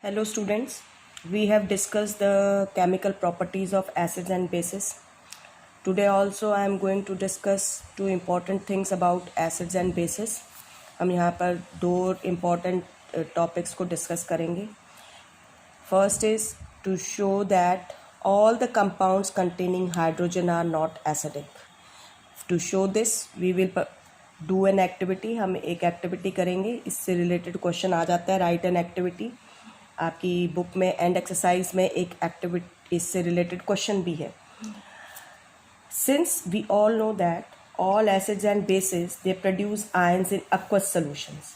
Hello students, we have discussed the chemical properties of acids and bases. Today also I am going to discuss two important things about acids and bases. हम यहाँ पर दो important topics को discuss करेंगे. First is to show that all the compounds containing hydrogen are not acidic. To show this, we will do an activity. हम एक activity करेंगे. इससे related question आ जाता है. Write an activity. आपकी बुक में एंड एक्सरसाइज में एक एक्टिविटी इससे रिलेटेड क्वेश्चन भी है. Since we all know that all acids and bases they produce ions in aqueous solutions.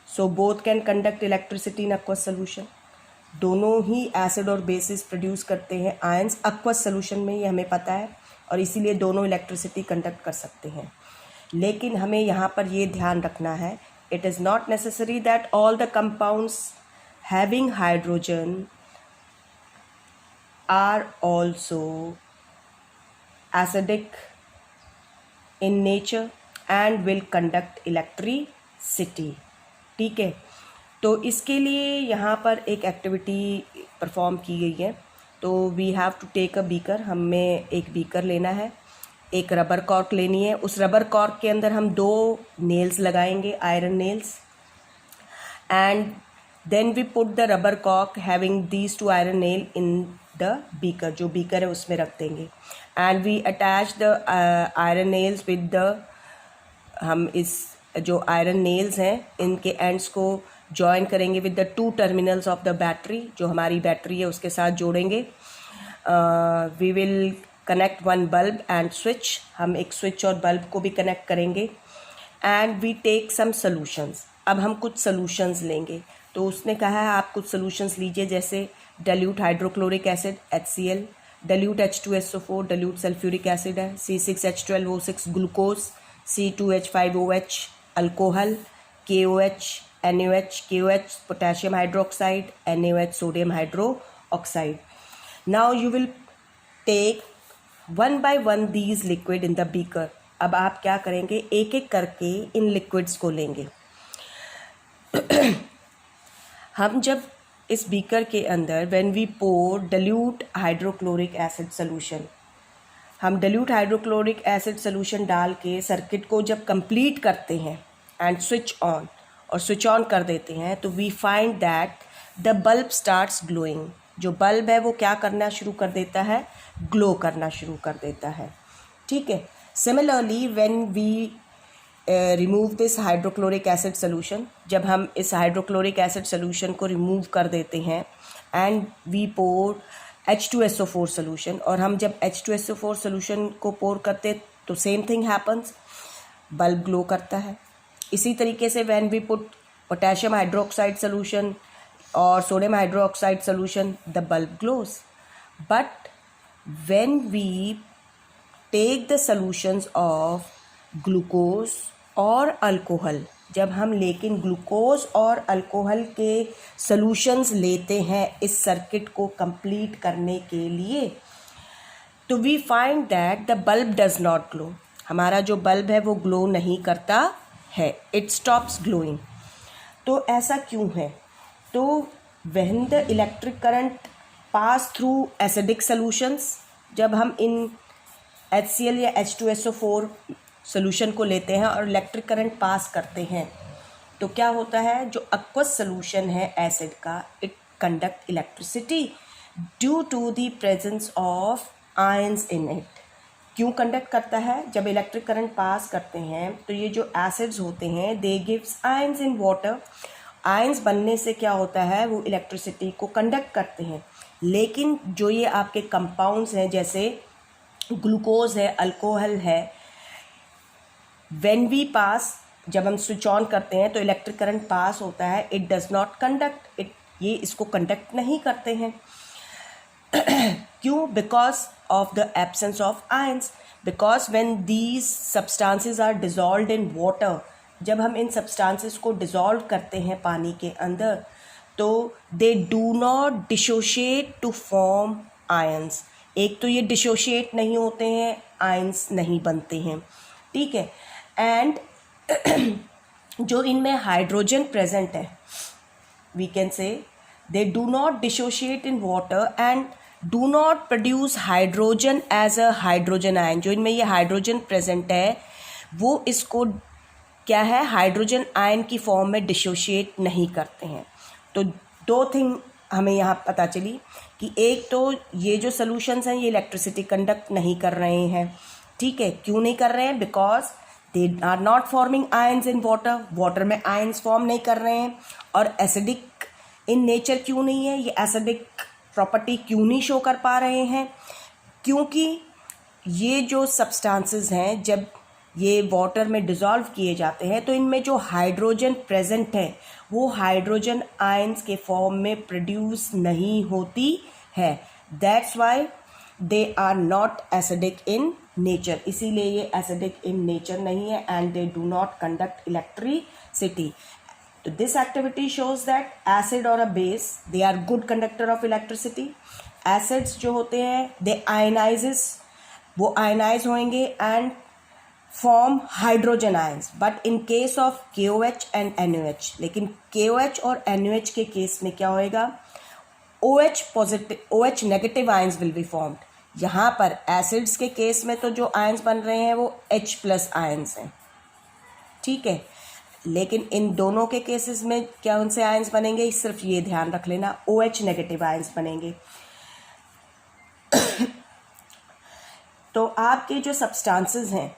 So both can conduct electricity in aqueous solution. दोनों ही acid और बेसिस प्रोड्यूस करते हैं आयंस aqueous सॉल्यूशन में, ये हमें पता है, और इसीलिए दोनों इलेक्ट्रिसिटी कंडक्ट कर सकते हैं. लेकिन हमें यहाँ पर ये ध्यान रखना है, it is not necessary that all the compounds having hydrogen are also acidic in nature and will conduct electricity. ठीक है, तो इसके लिए यहाँ पर एक एक्टिविटी परफॉर्म की गई है. तो we have to take a beaker. हमें एक बीकर लेना है, एक रबर कॉर्क लेनी है. उस रबर कॉर्क के अंदर हम दो नेल्स लगाएंगे, iron nails, and then we put the rubber cork having these two iron nail in the beaker. जो beaker है उसमें रख देंगे, and we attach the iron nails with the, हम इस जो iron nails हैं इनके ends को join करेंगे with the two terminals of the battery. जो हमारी बैटरी है उसके साथ जोड़ेंगे. We will connect one bulb and switch. हम एक स्विच और बल्ब को भी कनेक्ट करेंगे. and we take some solutions. अब हम कुछ solutions लेंगे. तो उसने कहा है आप कुछ सॉल्यूशंस लीजिए, जैसे dilute hydrochloric acid HCl, dilute H2SO4, dilute sulphuric acid है, C6H12O6 glucose, C2H5OH alcohol, KOH NaOH, KOH potassium hydroxide, NaOH sodium hydroxide. Now you will take one by one these liquid in the beaker. अब आप क्या करेंगे, एक एक करके in liquids को लेंगे. हम जब इस बीकर के अंदर when we pour dilute hydrochloric acid solution, हम डाइल्यूट हाइड्रोक्लोरिक एसिड सोल्यूशन डाल के सर्किट को जब कंप्लीट करते हैं एंड स्विच ऑन, और स्विच ऑन कर देते हैं, तो we find that the bulb starts glowing. जो बल्ब है वो क्या करना शुरू कर देता है, ग्लो करना शुरू कर देता है. ठीक है. Similarly when we remove this hydrochloric acid solution, जब हम इस हाइड्रोक्लोरिक एसिड सोल्यूशन को रिमूव कर देते हैं and we pour H2SO4 solution, और हम जब H2SO4 सोल्यूशन को पोर करते तो same thing happens, bulb glow करता है. इसी तरीके से when we put potassium hydroxide solution और sodium hydroxide solution, the bulb glows. But when we take the solutions of glucose और अल्कोहल, जब हम लेकिन ग्लूकोज और अल्कोहल के सॉल्यूशंस लेते हैं इस सर्किट को कंप्लीट करने के लिए, तो we find that the bulb does not glow. हमारा जो बल्ब है वो ग्लो नहीं करता है, इट स्टॉप्स ग्लोइंग. तो ऐसा क्यों है? तो when the electric current pass through acidic solutions, जब हम इन HCl या H2SO4 सोल्यूशन को लेते हैं और इलेक्ट्रिक करंट पास करते हैं, तो क्या होता है, जो aqueous सोल्यूशन है एसिड का, it conduct electricity due to the presence of ions in it. क्यों कंडक्ट करता है? जब इलेक्ट्रिक करंट पास करते हैं तो ये जो एसिड्स होते हैं they gives ions in water. Ions बनने से क्या होता है, वो इलेक्ट्रिसिटी को कंडक्ट करते हैं. लेकिन जो ये आपके कंपाउंड्स हैं, जैसे ग्लूकोज है, अल्कोहल है, व्हेन वी पास, जब हम स्विच ऑन करते हैं तो इलेक्ट्रिक करंट पास होता है, it does not conduct it, ये इसको कंडक्ट नहीं करते हैं. क्यों? Because of the absence of ions. Because when these substances are dissolved in water, जब हम इन सब्सटेंसेस को डिजॉल्व करते हैं पानी के अंदर, तो they do not dissociate to form ions. एक तो ये डिसोशिएट नहीं होते हैं, आयंस नहीं बनते हैं. ठीक है. एंड जो इनमें हाइड्रोजन प्रेजेंट है, we can say they do not dissociate in water and do not produce hydrogen as a hydrogen ion. जो इनमें ये हाइड्रोजन प्रेजेंट है वो इसको क्या है, हाइड्रोजन आयन की फॉर्म में डिसोशिएट नहीं करते हैं. तो दो थिंग हमें यहाँ पता चली कि एक तो ये जो सॉल्यूशंस हैं ये इलेक्ट्रिसिटी कंडक्ट नहीं कर रहे हैं. ठीक है, क्यों नहीं कर रहे हैं? Because they are not forming ions in water. Water में आयन्स फॉर्म नहीं कर रहे हैं. और एसिडिक इन नेचर क्यों नहीं है, ये एसिडिक प्रॉपर्टी क्यों नहीं शो कर पा रहे हैं? क्योंकि ये जो सब्सटेंसेस हैं जब ये वाटर में डिज़ोल्व किए जाते हैं तो इनमें जो हाइड्रोजन प्रेजेंट है वो हाइड्रोजन आयंस के फॉर्म में प्रोड्यूस नहीं होती है. That's why they are not acidic in nature. इसीलिए ये एसिडिक इन नेचर नहीं है and they do not conduct electricity. तो this activity shows that acid और a base they are good conductor of electricity. Acids जो होते हैं they ionizes, वो आयनाइज होंगे and form hydrogen ions. But in case of KOH and NOH, लेकिन KOH और NOH के केस में क्या होएगा, OH positive OH negative ions will be formed. यहाँ पर एसिड्स के केस में तो जो आयंस बन रहे हैं वो H+ आयंस हैं. ठीक है, लेकिन इन दोनों के केसेस में क्या उनसे आयंस बनेंगे, सिर्फ ये ध्यान रख लेना, OH नेगेटिव आयंस बनेंगे. तो आपके जो सब्सटेंसेस हैं,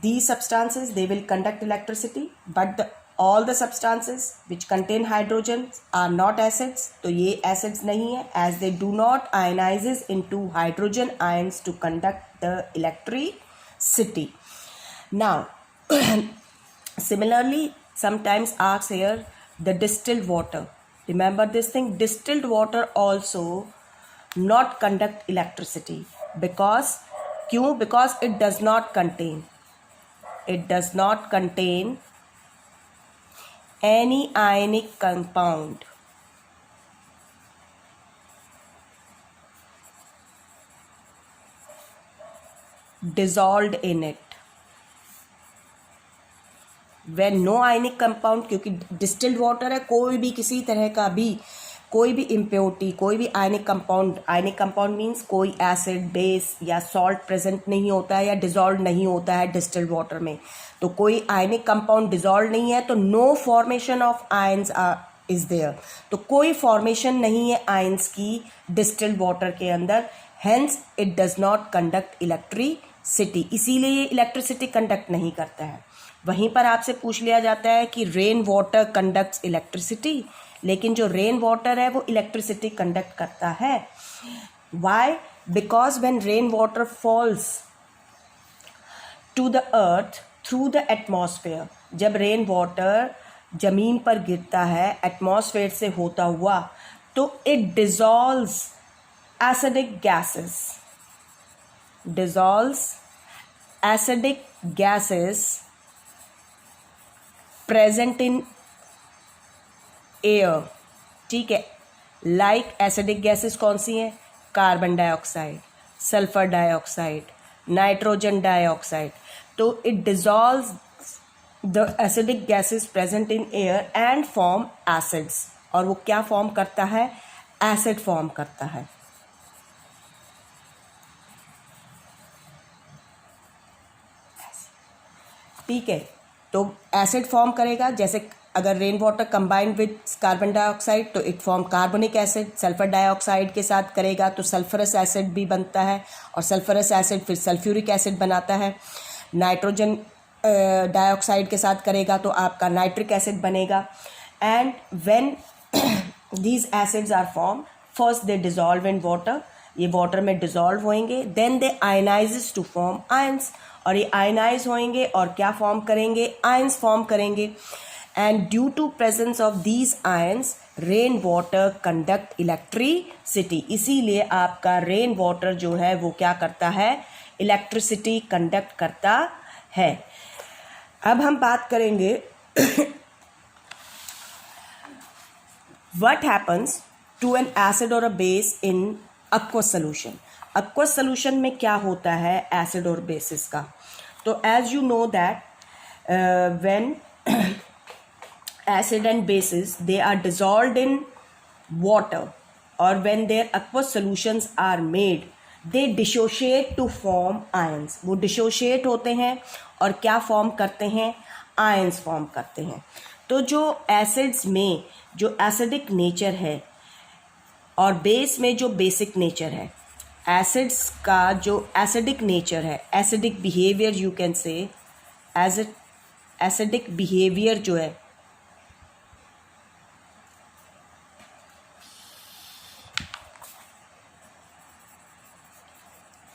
these substances they will conduct electricity, but all the substances which contain hydrogen are not acids. तो ये acids नहीं है as they do not ionizes into hydrogen ions to conduct the electricity. Now similarly sometimes asks here the distilled water. Remember this thing, distilled water also not conduct electricity because क्यों? Because it does not contain any ionic compound dissolved in it. When no ionic compound, क्योंकि distilled water है, कोई भी किसी तरह का भी कोई भी इम्प्योरिटी, कोई भी आयनिक कंपाउंड मीन्स कोई एसिड, बेस या सॉल्ट प्रेजेंट नहीं होता है या डिजॉल्व नहीं होता है डिस्टिल्ड वाटर में. तो कोई आयनिक कंपाउंड डिजॉल्व नहीं है तो no formation of ions is there. तो कोई फॉर्मेशन नहीं है आयंस की डिस्टिल्ड वाटर के अंदर, hence it does not conduct electricity. इसीलिए ये इलेक्ट्रिसिटी कंडक्ट नहीं करता है. वहीं पर आपसे पूछ लिया जाता है कि रेन वाटर कंडक्ट्स इलेक्ट्रिसिटी, लेकिन जो रेन वाटर है वो इलेक्ट्रिसिटी कंडक्ट करता है. Why? Because when rain water falls to the earth through the atmosphere, जब रेन वाटर जमीन पर गिरता है एटमॉस्फेयर से होता हुआ तो it dissolves acidic gases present in air. ठीक है, लाइक एसिडिक गैसेस कौन सी हैं? Carbon dioxide, sulphur dioxide, nitrogen dioxide. तो it dissolves the acidic gases present in air and form acids. और वो क्या फॉर्म करता है? एसिड फॉर्म करता है. ठीक है, तो एसिड फॉर्म करेगा. जैसे अगर rain water combined with carbon dioxide तो it form carbonic acid. Sulphur dioxide के साथ करेगा तो सल्फरस एसिड भी बनता है और सल्फरस एसिड फिर सल्फ्यूरिक एसिड बनाता है. नाइट्रोजन डाइऑक्साइड के साथ करेगा तो आपका नाइट्रिक एसिड बनेगा. And when these acids are form, first they dissolve in water, ये वाटर में डिजॉल्व होंगे, then they ionises to form ions, और ये आयनाइज होंगे और क्या फॉर्म करेंगे? आयंस फॉर्म करेंगे. And due to presence of these ions rain water conduct electricity. इसीलिए आपका रेन वाटर जो है वो क्या करता है? इलेक्ट्रिसिटी कंडक्ट करता है. अब हम बात करेंगे what happens to an acid और a base in aqueous solution. aqueous solution में क्या होता है एसिड और बेसिस का? तो as you know that when acid and bases they are dissolved in water or when their aqueous solutions are made, they dissociate to form ions. वो dissociate होते हैं और क्या फॉर्म करते हैं, आयंस फॉर्म करते हैं. तो जो एसिड्स में जो एसिडिक नेचर है और बेस में जो बेसिक नेचर है, एसिड्स का जो एसिडिक नेचर है, acidic behaviour you can say, acidic behaviour जो है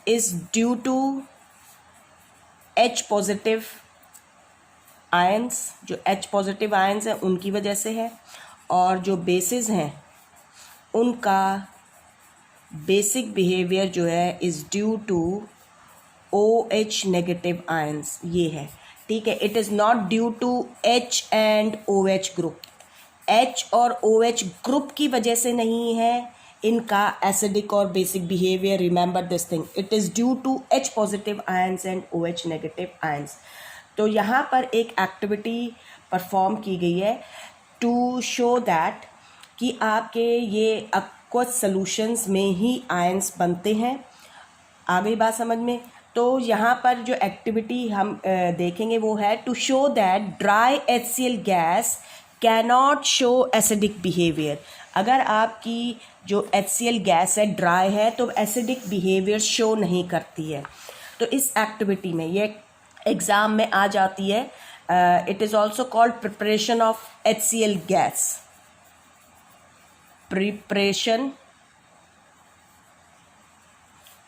is due to H positive ions, जो H पॉजिटिव आयंस हैं उनकी वजह से है, और जो बेसिस हैं उनका बेसिक बिहेवियर जो है is due to OH negative ions. ये है, ठीक है. It is not due to H and OH group. H और OH ग्रुप की वजह से नहीं है इनका एसिडिक और basic behaviour. Remember this thing, it is due to H positive ions and OH negative ions. तो यहाँ पर एक एक्टिविटी परफॉर्म की गई है टू शो दैट कि आपके ये एक्वस सॉल्यूशंस में ही आयंस बनते हैं. आ गई बात समझ में. तो यहाँ पर जो एक्टिविटी हम देखेंगे वो है to show that dry HCl gas cannot show acidic behaviour. अगर आपकी जो HCl गैस है ड्राई है तो एसिडिक बिहेवियर शो नहीं करती है. तो इस एक्टिविटी में ये एग्ज़ाम में आ जाती है. It is also called preparation of HCl gas. Preparation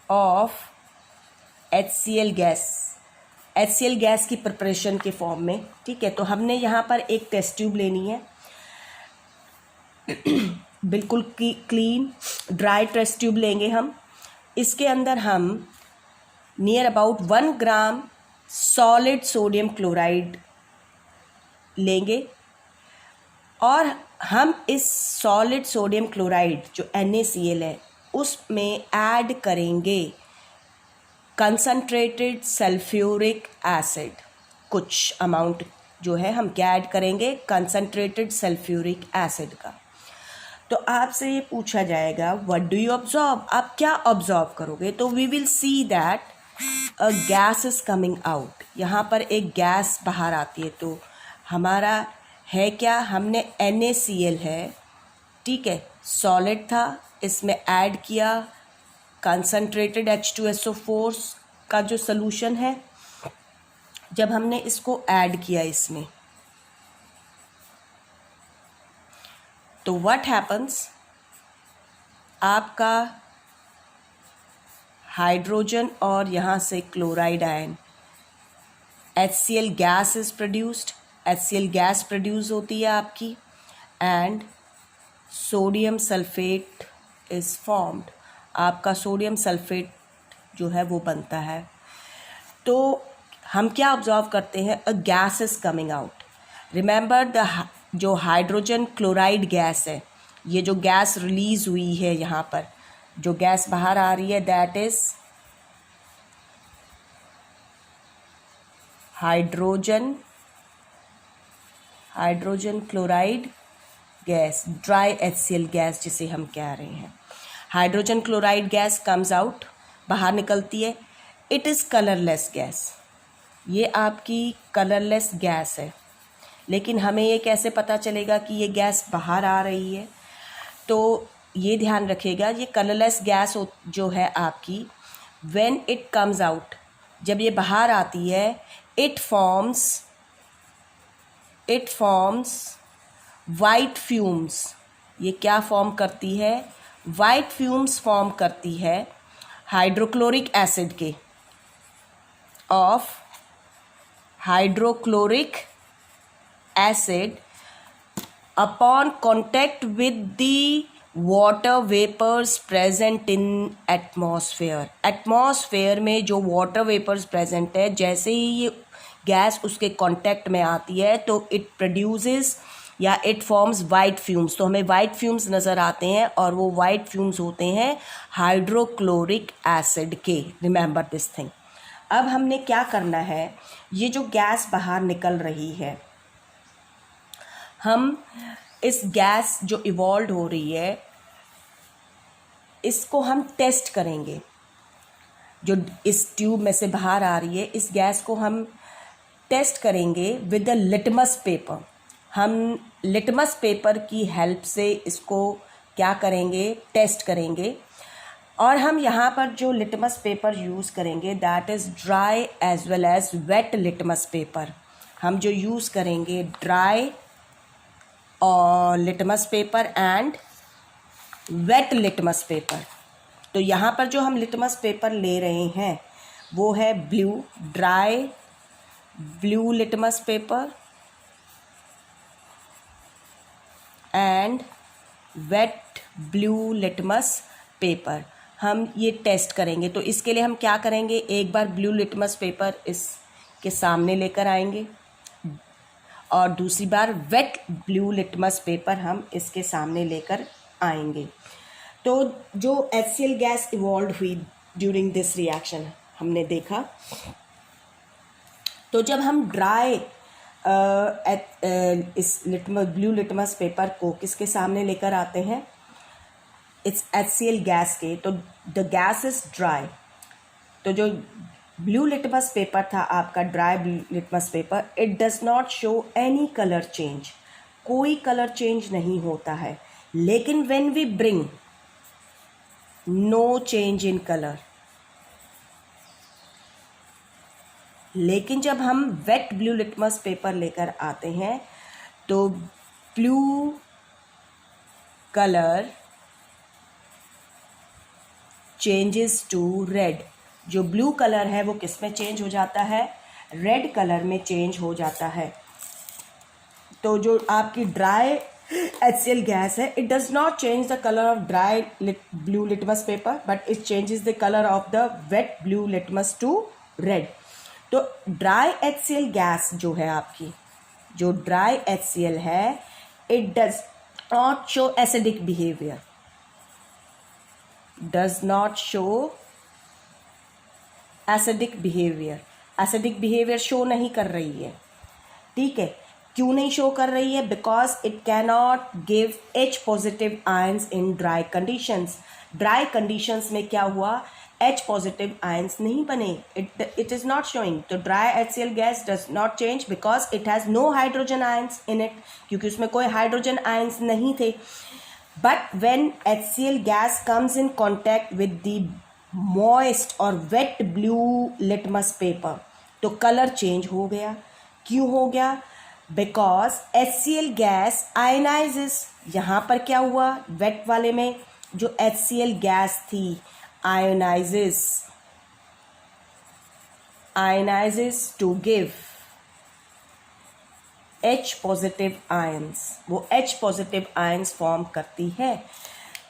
of HCl gas, HCl gas की प्रिपरेशन के फॉर्म में, ठीक है. तो हमने यहाँ पर एक टेस्ट ट्यूब लेनी है, बिल्कुल क्लीन ड्राई टेस्ट ट्यूब लेंगे हम. इसके अंदर हम near about 1 gram solid sodium chloride लेंगे और हम इस सॉलिड सोडियम क्लोराइड जो NaCl है उसमें ऐड करेंगे कंसनट्रेटेड सल्फ्यूरिक एसिड. कुछ अमाउंट जो है हम क्या ऐड करेंगे, कंसनट्रेटेड सल्फ्यूरिक एसिड का. तो आपसे ये पूछा जाएगा व्हाट डू यू ऑब्जर्व, आप क्या ऑब्जर्व करोगे. तो we will see that a gas is coming out. यहाँ पर एक गैस बाहर आती है. तो हमारा है क्या, हमने NaCl है, ठीक है, सॉलिड था, इसमें ऐड किया कंसनट्रेटेड H2SO4 का जो सॉल्यूशन है. जब हमने इसको ऐड किया इसमें तो व्हाट हैपन्स, आपका हाइड्रोजन और यहाँ से chloride ion HCl gas is produced. HCl gas produce होती है आपकी and sodium sulphate is formed. आपका सोडियम सल्फेट जो है वो बनता है. तो हम क्या ऑब्जर्व करते हैं, अ gas is coming out. Remember the जो हाइड्रोजन क्लोराइड गैस है, ये जो गैस रिलीज़ हुई है, यहाँ पर जो गैस बाहर आ रही है that is hydrogen chloride gas, dry HCl gas जिसे हम कह रहे हैं. Hydrogen chloride gas comes out, बाहर निकलती है. It is colourless gas. ये आपकी कलरलेस गैस है. लेकिन हमें ये कैसे पता चलेगा कि ये गैस बाहर आ रही है. तो ये ध्यान रखिएगा, ये कलरलेस गैस जो है आपकी, व्हेन इट कम्स आउट, जब ये बाहर आती है, इट फॉर्म्स वाइट फ्यूम्स. ये क्या फॉर्म करती है, वाइट फ्यूम्स फॉर्म करती है हाइड्रोक्लोरिक एसिड के, of hydrochloric acid upon contact with the water vapours present in atmosphere. Atmosphere में जो वाटर वेपर्स प्रेजेंट है, जैसे ही ये गैस उसके कांटेक्ट में आती है तो इट प्रोड्यूसेस या इट फॉर्म्स वाइट फ्यूम्स. तो हमें वाइट फ्यूम्स नज़र आते हैं और वो वाइट फ्यूम्स होते हैं हाइड्रोक्लोरिक एसिड के. Remember this thing. अब हमने क्या करना है, ये जो गैस बाहर निकल रही है, हम इस गैस जो इवॉल्व हो रही है इसको हम टेस्ट करेंगे। जो इस ट्यूब में से बाहर आ रही है इस गैस को हम टेस्ट करेंगे विद द लिटमस पेपर। हम लिटमस पेपर की हेल्प से इसको क्या करेंगे, टेस्ट करेंगे। और हम यहाँ पर जो लिटमस पेपर यूज़ करेंगे that is dry as well as wet litmus paper. हम जो यूज़ करेंगे ड्राई और litmus paper and wet litmus paper. तो यहाँ पर जो हम लिटमस पेपर ले रहे हैं वो है blue, dry blue litmus paper and wet blue litmus paper. हम ये टेस्ट करेंगे। तो इसके लिए हम क्या करेंगे, एक बार ब्लू लिटमस पेपर इसके सामने लेकर आएंगे और दूसरी बार वेट ब्लू लिटमस पेपर हम इसके सामने लेकर आएंगे। तो जो HCl गैस इवॉल्व हुई ड्यूरिंग दिस रिएक्शन हमने देखा। तो जब हम ड्राई इस ब्लू लिटमस पेपर को किसके सामने लेकर आते हैं, इट्स HCl गैस के, तो द गैस इज ड्राई। तो जो ब्लू लिटमस पेपर था आपका, dry blue litmus paper, it does not show any colour change, कोई कलर चेंज नहीं होता है। लेकिन when we bring no change in colour, लेकिन जब हम वेट ब्लू लिटमस पेपर लेकर आते हैं तो blue colour changes to red. जो ब्लू कलर है वो किस में चेंज हो जाता है, रेड कलर में चेंज हो जाता है। तो जो आपकी ड्राई HCl गैस है, it does not change the colour of dry blue litmus paper but it changes the colour of the wet blue litmus to red. तो ड्राई HCl गैस जो है आपकी, जो ड्राई HCl है, it does not show acidic behaviour, does not show acidic behaviour. Acidic behaviour show नहीं कर रही है, ठीक है। क्यों नहीं शो कर रही है, because it cannot give H positive ions in dry conditions. Dry conditions में क्या हुआ, H पॉजिटिव आयंस नहीं बने, इट इज नॉट शोइंग। तो dry HCl gas does not change because it has no hydrogen ions in it, क्योंकि उसमें कोई hydrogen ions नहीं थे। But when HCl gas comes in contact with the moist और wet blue litmus paper, तो colour change हो गया। क्यों हो गया, बिकॉज HCl गैस आयनाइजेस। यहाँ पर क्या हुआ, वेट वाले में जो HCl गैस थी ionizes to give H positive ions, वो H पॉजिटिव आयंस फॉर्म करती है।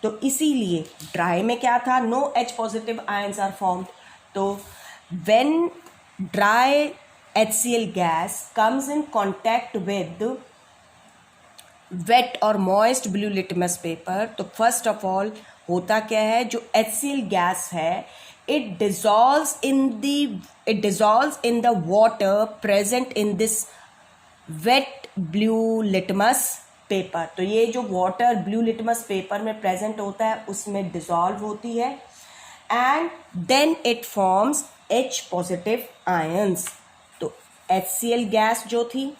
तो इसीलिए ड्राई में क्या था, no H positive ions are formed. तो when dry HCl gas comes in contact with wet और moist blue litmus paper, तो first of all होता क्या है, जो HCl gas है it dissolves in the water present in this wet blue litmus paper। तो ये जो water blue litmus paper में present होता है उसमें dissolve होती है and then it forms H positive ions। तो HCl गैस जो थी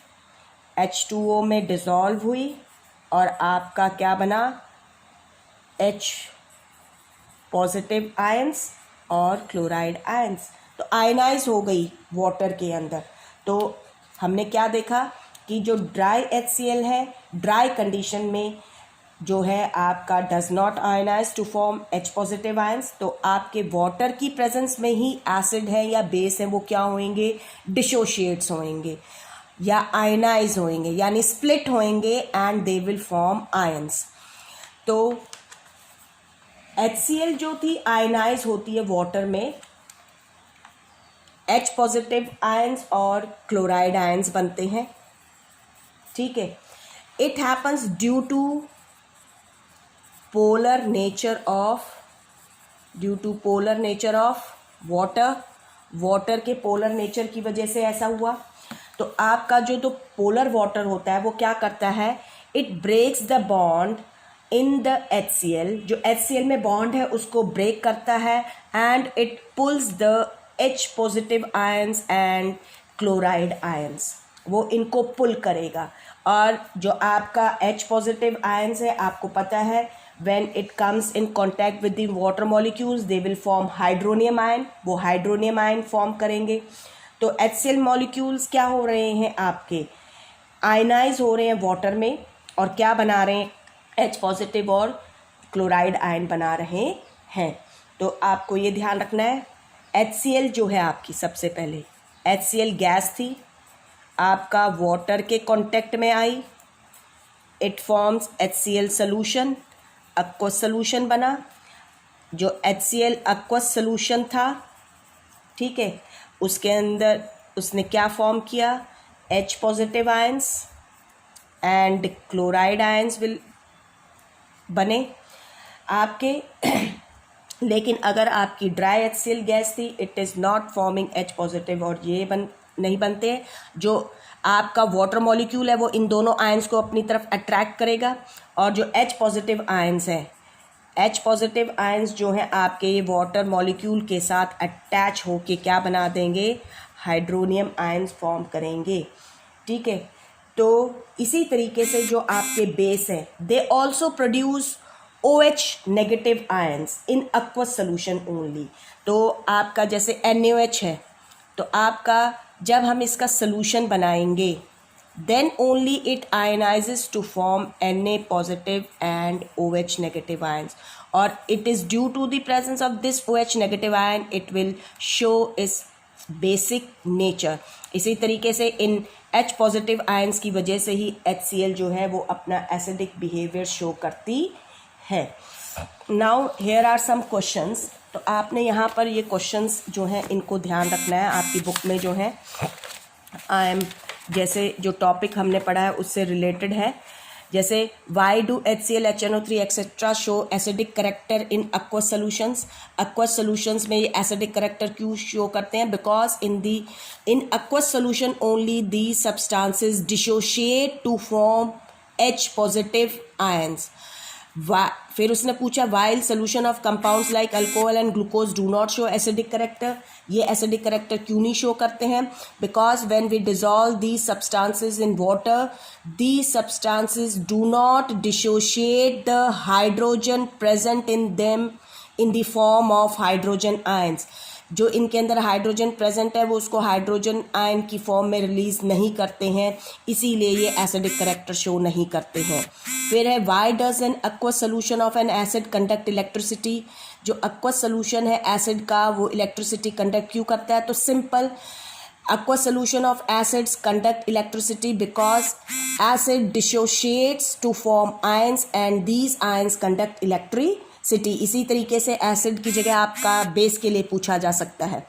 H2O में डिसॉल्व हुई और आपका क्या बना, H पॉजिटिव आयंस और क्लोराइड आयंस। तो आयनाइज हो गई वाटर के अंदर। तो हमने क्या देखा कि जो ड्राई HCl है, ड्राई कंडीशन में जो है आपका does not ionise to form H positive ions. तो आपके वाटर की प्रेजेंस में ही एसिड है या बेस है वो क्या होंगे, डिसोशिएट्स होंगे या आयनाइज होंगे, यानी स्प्लिट होंगे and they will form ions. तो HCl जो थी आयनाइज होती है वाटर में, H पॉजिटिव आयंस और क्लोराइड आयंस बनते हैं, ठीक है। It happens due to polar nature of water के पोलर नेचर की वजह से ऐसा हुआ। तो आपका जो तो पोलर वाटर होता है वो क्या करता है, it breaks the bond in the HCl, जो HCl में बॉन्ड है उसको ब्रेक करता है, and it pulls the H positive ions and chloride ions, वो इनको पुल करेगा। और जो आपका H पॉजिटिव आयंस है, आपको पता है when it comes in contact with the water molecules they will form hydronium ion, वो हाइड्रोनियम आयन फॉर्म करेंगे। तो HCl मॉलिक्यूल्स क्या हो रहे हैं, आपके आयनाइज हो रहे हैं वाटर में, और क्या बना रहे हैं, H पॉजिटिव और क्लोराइड आयन बना रहे हैं। तो आपको ये ध्यान रखना है, HCl जो है आपकी, सबसे पहले HCl गैस थी, आपका वाटर के कांटेक्ट में आई, it forms HCl solution, aqueous solution बना। जो HCl एक्वस सोल्यूशन था, ठीक है, उसके अंदर उसने क्या फॉर्म किया, H positive ions and chloride ions will बने आपके। लेकिन अगर आपकी ड्राई HCl गैस थी, it is not forming H positive, और ये नहीं बनते। जो आपका वाटर मॉलिक्यूल है वो इन दोनों आयंस को अपनी तरफ अट्रैक्ट करेगा, और जो H पॉजिटिव आयंस है, H पॉजिटिव आयंस जो हैं आपके, ये वाटर मॉलिक्यूल के साथ अटैच होके क्या बना देंगे, हाइड्रोनियम आयंस फॉर्म करेंगे, ठीक है। तो इसी तरीके से जो आपके बेस हैं, they also produce OH negative ions in aqueous solution only. तो आपका जैसे NaOH है, तो आपका जब हम इसका सोल्यूशन बनाएंगे, then only it ionizes to form Na positive and OH negative ions, or it is due to the presence of this OH negative ion it will show its basic nature। इसी तरीके से इन H positive ions की वजह से ही HCl जो है वो अपना एसिडिक बिहेवियर शो करती है। Now here are some questions, तो आपने यहाँ पर ये क्वेश्चंस जो हैं इनको ध्यान रखना है। आपकी बुक में जो है जैसे जो टॉपिक हमने पढ़ा है उससे रिलेटेड है। जैसे why do HCl HNO3 etcetera show acidic character in aqueous solutions, aqueous solutions में ये एसिडिक करेक्टर क्यों शो करते हैं, because in aqueous solution only the substances dissociate to form H positive ions. फिर उसने पूछा while solution of compounds like alcohol and glucose do not show acidic character, ये acidic character क्यों नहीं show करते हैं, because when we dissolve these substances in water, these substances do not dissociate the hydrogen present in them in the form of hydrogen ions. जो इनके अंदर hydrogen present है वो उसको हाइड्रोजन आयन की फॉर्म में रिलीज नहीं करते हैं, इसीलिए ये एसिडिक करेक्टर शो नहीं करते हैं। फिर है why does an aqueous solution of an acid conduct electricity, जो एक्वस सोल्यूशन है एसिड का वो इलेक्ट्रिसिटी कंडक्ट क्यों करता है, तो simple, aqueous solution of acids conduct electricity because acid dissociates to form ions and these ions conduct electricity। इसी तरीके से एसिड की जगह आपका बेस के लिए पूछा जा सकता है।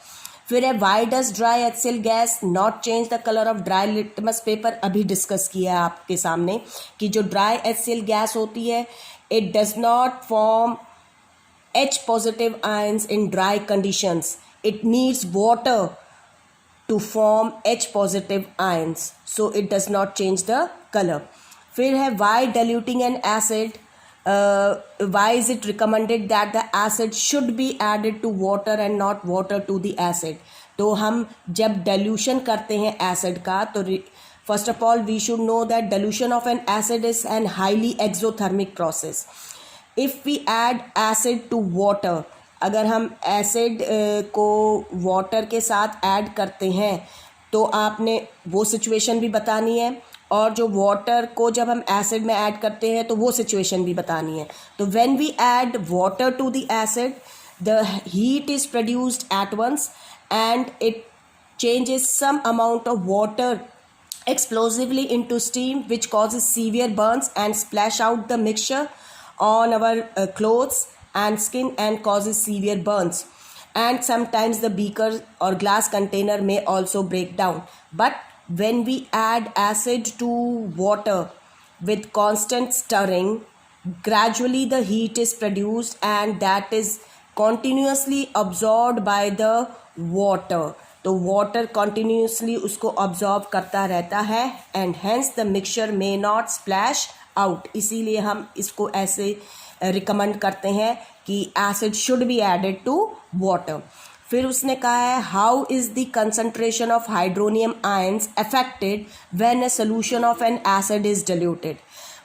फिर है why does dry HCl gas not change the colour of dry litmus paper, अभी डिस्कस किया है आपके सामने कि जो ड्राई HCl गैस होती है it does not form H positive ions in dry conditions, it needs water to form H positive ions, so it does not change the color। फिर है why diluting an acid, why is it recommended that the acid should be added to water and not water to the acid। तो हम जब dilution करते हैं acid का, तो first of all we should know that dilution of an acid is an highly exothermic process। if we add acid to water, अगर हम acid को वाटर के साथ ऐड करते हैं तो आपने वो सिचुएशन भी बतानी है, और जो वाटर को जब हम एसिड में ऐड करते हैं तो वो सिचुएशन भी बतानी है। तो when we add water to the acid, the heat is produced at once and it changes some amount of water explosively into steam which causes severe burns and splash out the mixture on our clothes and skin and causes severe burns, and sometimes the beaker or glass container may also break down। But when we add acid to water with constant stirring, gradually the heat is produced and that is continuously absorbed by the water। तो water continuously उसको absorb करता रहता है and hence the mixture may not splash out, इसीलिए हम इसको ऐसे recommend करते हैं कि acid should be added to water. फिर उसने कहा है how is the concentration of hydronium ions affected when a solution of an acid is diluted.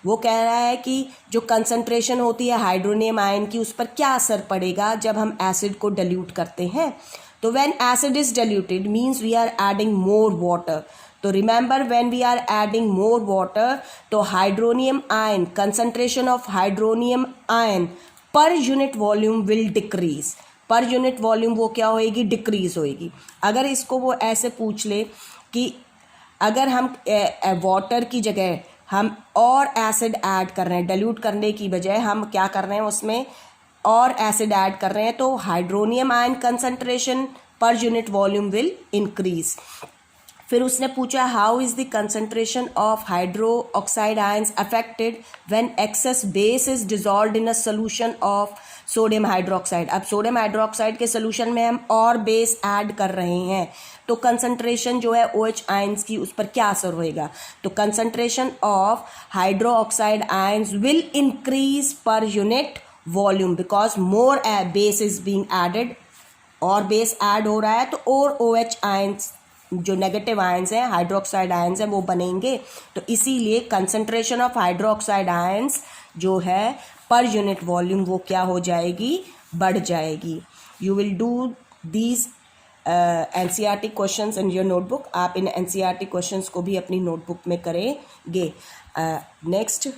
वो कह रहा है कि जो कंसंट्रेशन होती है हाइड्रोनियम आयन की, उस पर क्या असर पड़ेगा जब हम एसिड को डिल्यूट करते हैं। तो when acid is diluted means we are adding more water. तो remember when we are adding more water, तो hydronium ion, concentration of hydronium ion per unit volume will decrease. Per unit volume वो क्या होएगी, decrease होएगी। अगर इसको वो ऐसे पूछ ले कि अगर हम वाटर की जगह हम और एसिड ऐड कर रहे हैं, डाइल्यूट करने की बजाय हम क्या कर रहे हैं उसमें और एसिड ऐड कर रहे हैं, तो hydronium ion concentration per unit volume will increase. फिर उसने पूछा how is the concentration of hydroxide ions affected when excess base is dissolved in a solution of sodium hydroxide. अब सोडियम हाइड्रोक्साइड के सोल्यूशन में हम और बेस ऐड कर रहे हैं, तो कंसंट्रेशन जो है OH आयंस की, उस पर क्या असर होएगा। तो concentration of hydroxide ions will increase per unit volume because more base is being added, और बेस ऐड हो रहा है तो और OH आयंस जो नेगेटिव आयंस हैं, हाइड्रोक्साइड आयंस हैं, वो बनेंगे। तो इसीलिए कंसंट्रेशन ऑफ हाइड्रोक्साइड आयंस जो है पर यूनिट वॉल्यूम वो क्या हो जाएगी, बढ़ जाएगी। You will do these NCERT questions in your notebook. आप इन NCERT क्वेश्चंस को भी अपनी नोटबुक में करेंगे। नेक्स्ट